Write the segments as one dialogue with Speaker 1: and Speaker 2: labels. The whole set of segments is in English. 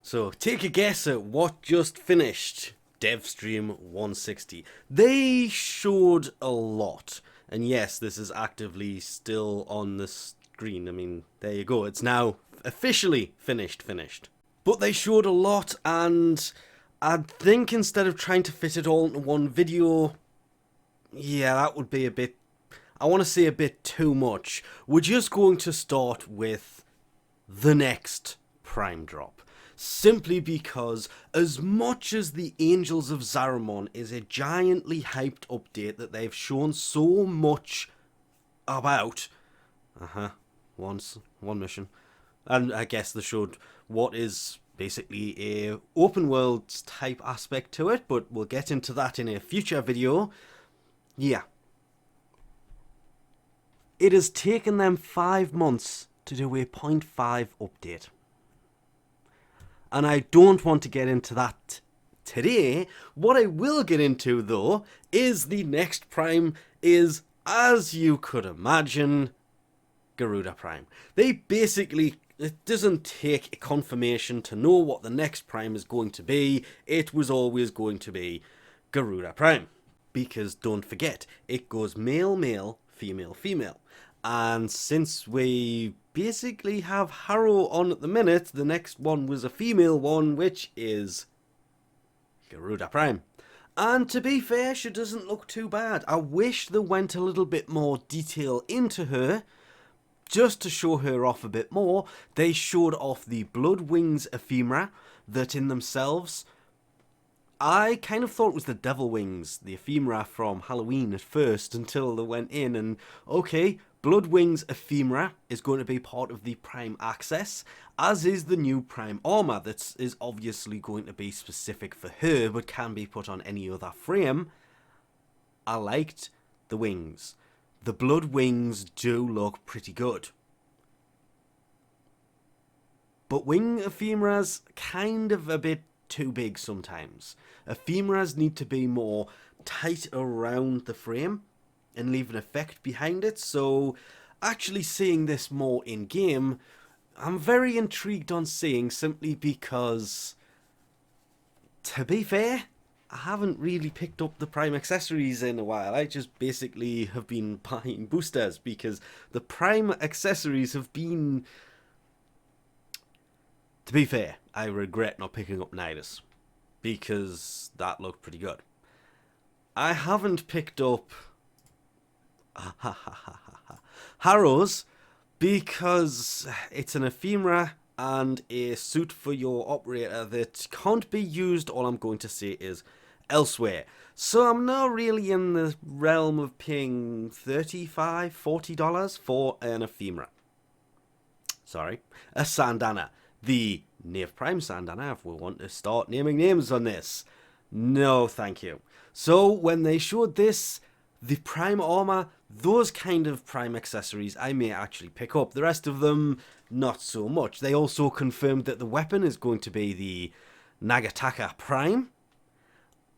Speaker 1: So take a guess at what just finished DevStream 160. They showed a lot. And yes, this is actively still on the screen. I mean, there you go. It's now officially finished. But they showed a lot, and I think instead of trying to fit it all into one video, yeah, that would be a bit, I want to say a bit too much. We're just going to start with the next Prime drop. Simply because, as much as the Angels of Zaramon is a giantly hyped update that they've shown so much about, one mission, and I guess they showed what is basically a open world type aspect to it, but we'll get into that in a future video. Yeah. It has taken them 5 months to do a 0.5 update. And I don't want to get into that today. What I will get into, though, is the next Prime is, as you could imagine, Garuda Prime. They basically, it doesn't take a confirmation to know what the next Prime is going to be. It was always going to be Garuda Prime. Because don't forget, it goes male, male, female, female. And since we basically have Harrow on at the minute, the next one was a female one, which is Garuda Prime. And to be fair, she doesn't look too bad. I wish they went a little bit more detail into her, just to show her off a bit more. They showed off the Blood Wings ephemera that in themselves, I kind of thought it was the Devil Wings, the ephemera from Halloween at first, until they went in and, okay, Blood Wings ephemera is going to be part of the Prime Access, as is the new Prime Armor that is obviously going to be specific for her, but can be put on any other frame. I liked the wings. The Blood Wings do look pretty good. But wing ephemeras kind of a bit too big sometimes. Ephemeras need to be more tight around the frame and leave an effect behind it, so actually seeing this more in game, I'm very intrigued on seeing, simply because, to be fair, I haven't really picked up the Prime accessories in a while. I just basically have been buying boosters because the Prime accessories have been, to be fair, I regret not picking up Nidus because that looked pretty good. I haven't picked up Harrows because it's an ephemera and a suit for your operator that can't be used, all I'm going to say is elsewhere. So I'm now really in the realm of paying $35, $40 for an ephemera. Sorry, a Sandana. The Knave Prime Sandana, if we want to start naming names on this. No, thank you. So when they showed this, the Prime Armor, those kind of Prime accessories I may actually pick up. The rest of them, not so much. They also confirmed that the weapon is going to be the Nagataka Prime.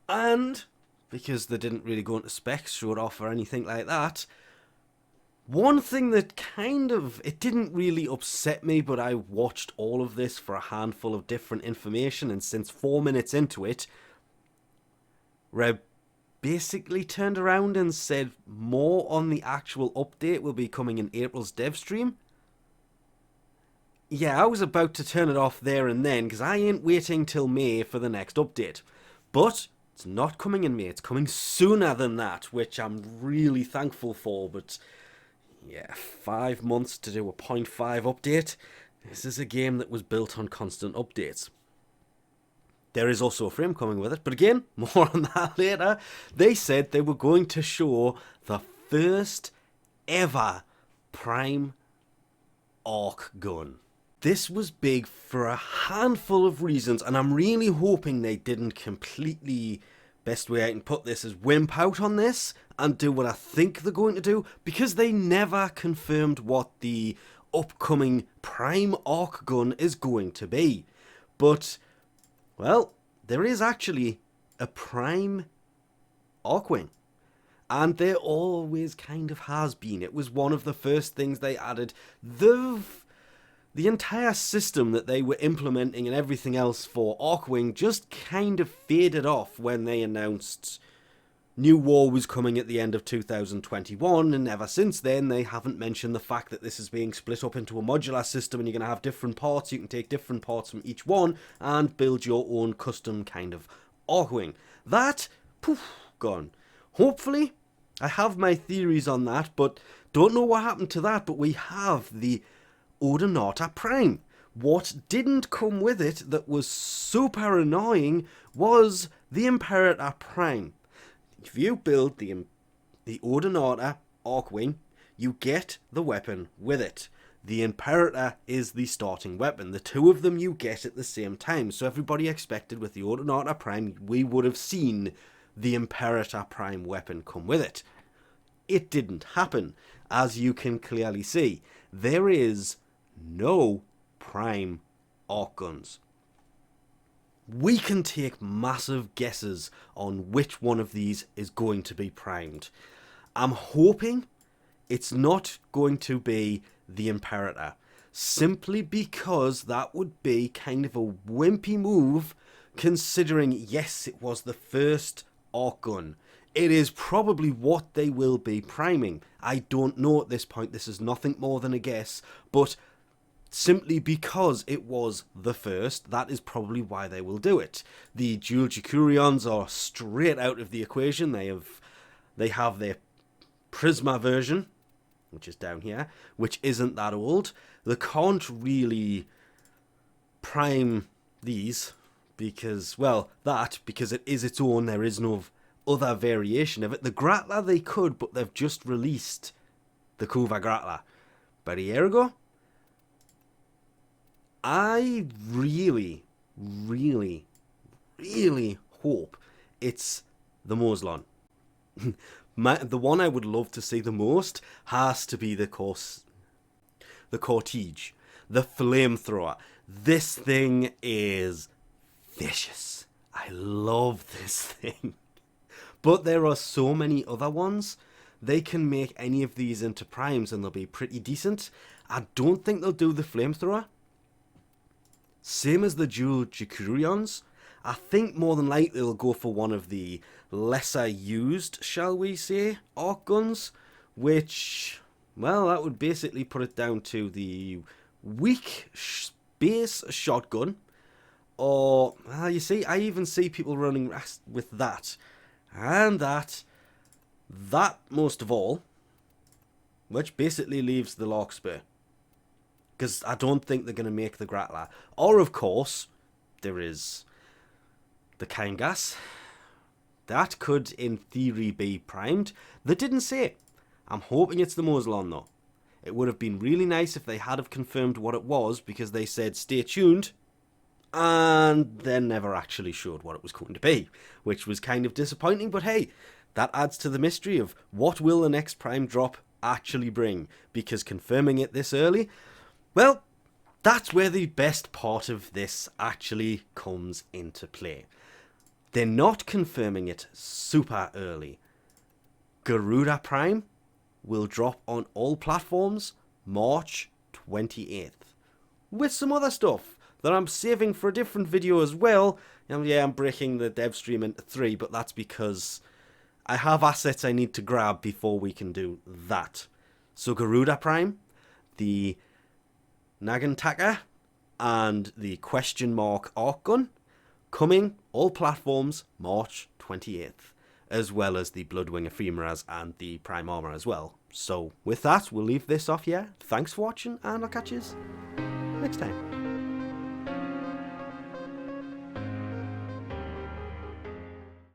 Speaker 1: And, because they didn't really go into specs, show it off or anything like that, one thing that kind of, it didn't really upset me, but I watched all of this for a handful of different information, and since 4 minutes into it, Reb basically turned around and said more on the actual update will be coming in April's dev stream. Yeah, I was about to turn it off there and then, because I ain't waiting till May for the next update. But it's not coming in May, it's coming sooner than that, which I'm really thankful for, but yeah, 5 months to do a 0.5 update. This is a game that was built on constant updates. There is also a frame coming with it, but again, more on that later. They said they were going to show the first ever Prime Arc gun. This was big for a handful of reasons, and I'm really hoping they didn't completely, best way I can put this is, wimp out on this and do what I think they're going to do, because they never confirmed what the upcoming Prime Arc gun is going to be. But, well, there is actually a Prime Arcwing. And there always kind of has been. It was one of the first things they added. They've the entire system that they were implementing and everything else for Archwing just kind of faded off when they announced New War was coming at the end of 2021, and ever since then they haven't mentioned the fact that this is being split up into a modular system and you're going to have different parts. You can take different parts from each one and build your own custom kind of Archwing. That, poof, gone. Hopefully, I have my theories on that, but don't know what happened to that, but we have the Odonata Prime. What didn't come with it that was super annoying was the Imperator Prime. If you build the Odonata Archwing, you get the weapon with it. The Imperator is the starting weapon. The two of them you get at the same time. So everybody expected with the Odonata Prime, we would have seen the Imperator Prime weapon come with it. It didn't happen, as you can clearly see. There is no Prime Arc Guns. We can take massive guesses on which one of these is going to be primed. I'm hoping it's not going to be the Imperator, simply because that would be kind of a wimpy move, considering, yes, it was the first Arc Gun. It is probably what they will be priming. I don't know at this point. This is nothing more than a guess, but simply because it was the first, that is probably why they will do it. The Dual Jukurions are straight out of the equation. They have their Prisma version, which is down here, which isn't that old. They can't really prime these because, well, because it is its own. There is no other variation of it. The Gratla they could, but they've just released the Kuva Gratla about a year ago. I really, really, really hope it's the Moslon. The one I would love to see the most has to be the Cortege, the Flamethrower. This thing is vicious. I love this thing. But there are so many other ones. They can make any of these into primes and they'll be pretty decent. I don't think they'll do the Flamethrower. Same as the Dual Jukurions. I think more than likely they'll go for one of the lesser used, shall we say, Arc Guns, which, well, that would basically put it down to the weak base shotgun, or, well, you see, I even see people running with that, and that most of all, which basically leaves the Larkspur. Because I don't think they're going to make the Gratla. Or, of course, there is the Kyngas. That could, in theory, be primed. They didn't say it. I'm hoping it's the Moslon, though. It would have been really nice if they had have confirmed what it was, because they said, stay tuned, and then never actually showed what it was going to be, which was kind of disappointing. But hey, that adds to the mystery of what will the next Prime drop actually bring, because confirming it this early, well, that's where the best part of this actually comes into play. They're not confirming it super early. Garuda Prime will drop on all platforms March 28th. With some other stuff that I'm saving for a different video as well. Yeah, I'm breaking the dev stream into 3, but that's because I have assets I need to grab before we can do that. So Garuda Prime, the Nagantaka, and the question mark Arc Gun coming all platforms March 28th, as well as the Bloodwing Ephemeras and the Prime Armor as well. So with that, we'll leave this off here. Thanks for watching, and I'll catch you next time.